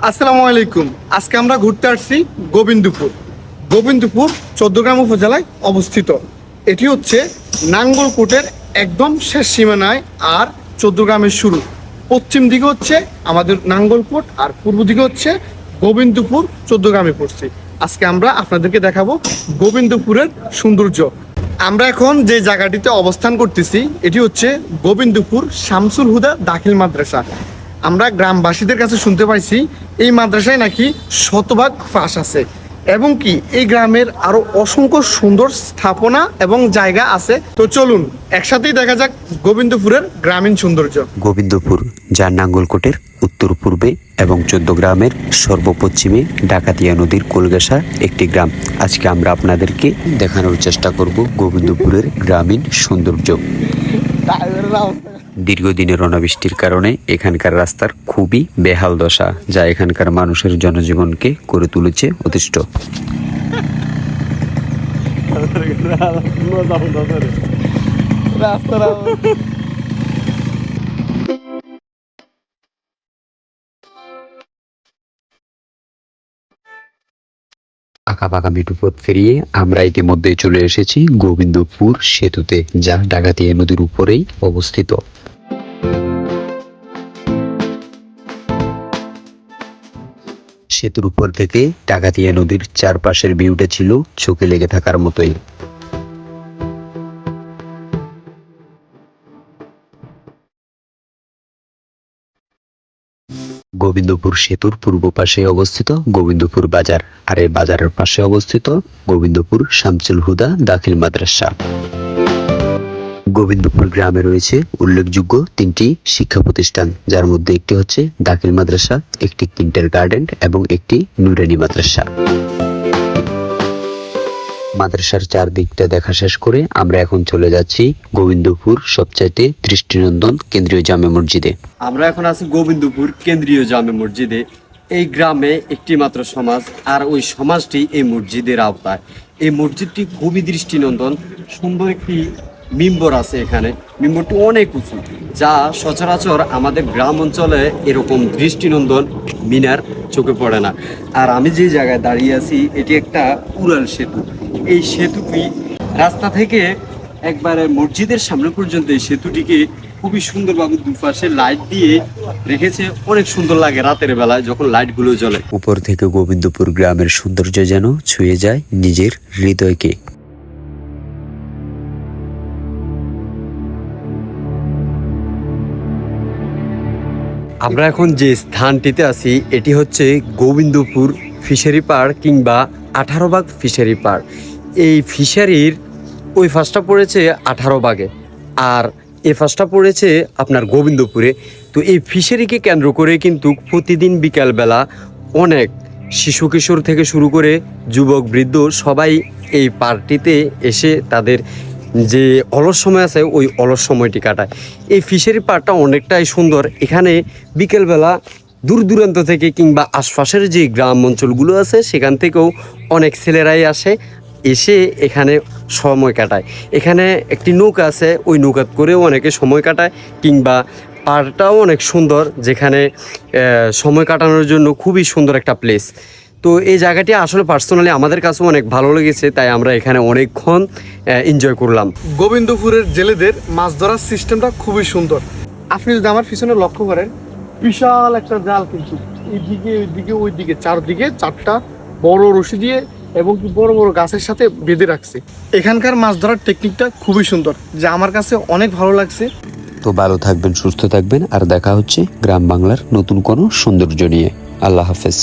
আসসালামু আলাইকুম। আজকে আমরা ঘুরতে আসছি গোবিন্দপুর। গোবিন্দপুর চৌদ্দগ্রাম উপজেলায় অবস্থিত। এটি হচ্ছে নাঙ্গলকোটের একদম শেষ সীমানায়, আর চৌদ্দগ্রামের শুরু। পশ্চিম দিকে হচ্ছে আমাদের নাঙ্গলকোট, আর পূর্ব দিকে হচ্ছে গোবিন্দপুর। চৌদ্দগ্রামে পড়ছে। আজকে আমরা আপনাদেরকে দেখাবো গোবিন্দপুরের সৌন্দর্য। আমরা এখন যে জায়গাটিতে অবস্থান করতেছি এটি হচ্ছে গোবিন্দপুর শামসুল হুদা দাখিল মাদ্রাসা। আমরা গ্রামবাসীদের কাছে শুনতে পাইছি এই মাদ্রাসায় নাকি শতভাগ ফাঁস আছে, এবং কি এই গ্রামের আরো অসংখ্য সুন্দর স্থাপনা এবং জায়গা আছে। তো চলুন একসাথেই দেখা যাক গোবিন্দপুরের গ্রামীণ সৌন্দর্য। গোবিন্দপুর, যা নাঙ্গলকোটের উত্তর পূর্বে এবং চৌদ্দগ্রামের সর্বপশ্চিমে ডাকাতিয়া নদীর কোলঘেঁষা একটি গ্রাম। আজকে আমরা আপনাদেরকে দেখানোর চেষ্টা করব গোবিন্দপুরের গ্রামীণ সৌন্দর্য। দীর্ঘদিনের অনাবৃষ্টির কারণে এখানকার রাস্তার খুবই বেহাল দশা, যা এখানকার মানুষের জনজীবনকে করে তুলেছে অতিষ্ঠ। আঁকাবাঁকা মিঠু পথ পেরিয়ে আমরা ইতিমধ্যে চলে এসেছি গোবিন্দপুর সেতুতে, যা ডাকাতিয়া নদীর উপরেই অবস্থিত। সেতুর উপর থেকে ডাকাতিয়া নদীর চারপাশের ভিউটা ছিল চোখে লেগে থাকার মতোই। গোবিন্দপুর সেতুর পূর্ব পাশে অবস্থিত গোবিন্দপুর বাজার, আর এই বাজারের পাশে অবস্থিত গোবিন্দপুর শামসুল হুদা দাখিল মাদ্রাসা। গোবিন্দপুর গ্রামে রয়েছে উল্লেখযোগ্য তিনটি শিক্ষা প্রতিষ্ঠান, যার মধ্যে একটি হচ্ছে দাখিল মাদ্রাসা, একটি কিন্ডারগার্টেন এবং একটি নুরানি মাদ্রাসা। মাদ্রাসার চারদিকটা দেখা শেষ করে আমরা এখন চলে যাচ্ছি গোবিন্দপুর সবচাইতে দৃষ্টিনন্দন কেন্দ্রীয় জামে মসজিদে। আমরা এখন আছি গোবিন্দপুর কেন্দ্রীয় জামে মসজিদে। এই গ্রামে একটি মাত্র সমাজ, আর ওই সমাজটি এই মসজিদের আওতায়। এই মসজিদটি খুবই দৃষ্টিনন্দন। সুন্দর একটি মিম্বর আছে এখানে। মিম্বরটি অনেক উঁচু, যা সচরাচর আমাদের গ্রাম অঞ্চলে এরকম দৃষ্টিনন্দন মিনার চোখে পড়ে না। আর আমি যে জায়গায় দাঁড়িয়ে আছি এটি একটা উড়াল সেতু। এই সেতুটি রাস্তা থেকে একবারে মসজিদের সামনে পর্যন্ত এই সেতুটিকে খুবই সুন্দরভাবে দুপাশে লাইট দিয়ে রেখেছে। অনেক সুন্দর লাগে রাতের বেলায় যখন লাইটগুলো জ্বলে। উপর থেকে গোবিন্দপুর গ্রামের সৌন্দর্য যেন ছুঁয়ে যায় নিজের হৃদয়কে। আমরা এখন যে স্থানটিতে আছি এটি হচ্ছে গোবিন্দপুর ফিশারি পাড় কিংবা 18 বাগ ফিশারি পাড়। এই ফিশারির ওই ফার্স্টটা পড়েছে 18 বাগে, আর এই ফার্স্টটা পড়েছে আপনার গোবিন্দপুরে। তো এই ফিশারিকে কেন্দ্র করে কিন্তু প্রতিদিন বিকালবেলা অনেক শিশু কিশোর থেকে শুরু করে যুবক বৃদ্ধ সবাই এই পার্কটিতে এসে তাদের যে অলস সময় আছে ওই অলস সময়টি কাটায়। এই ফিশারি পার্কটা অনেকটাই সুন্দর। এখানে বিকেলবেলা দূর দূরান্ত থেকে কিংবা আশপাশের যে গ্রাম অঞ্চলগুলো আছে সেখান থেকেও অনেক ছেলেরাই এসে এখানে সময় কাটায়। এখানে একটি নৌকা আছে, ওই নৌকা করেও অনেকে সময় কাটায়, কিংবা পার্কটাও অনেক সুন্দর, যেখানে সময় কাটানোর জন্য খুবই সুন্দর একটা প্লেস। তো এই জায়গাটি আসলে পার্সোনালি আমাদের কাছেও অনেক ভালো লেগেছে, তাই আমরা এখানে অনেকক্ষণ এনজয় করলাম। গোবিন্দপুরের জেলেদের মাছ ধরার সিস্টেমটা খুবই সুন্দর। আপনি যদি আমার পিছনে লক্ষ্য করেন, বিশাল একটা জাল, কিন্তু এইদিকে ওইদিকে ওইদিকে চারদিকে চারটা বড় রশি দিয়ে এবং বড় বড় গাছের সাথে বেঁধে রাখছে। এখানকার মাছ ধরার টেকনিকটা খুবই সুন্দর, যা আমার কাছে অনেক ভালো লাগছে। তো ভালো থাকবেন, সুস্থ থাকবেন, আর দেখা হচ্ছে গ্রাম বাংলার নতুন কোনো সৌন্দর্য নিয়ে। আল্লাহ হাফেজ।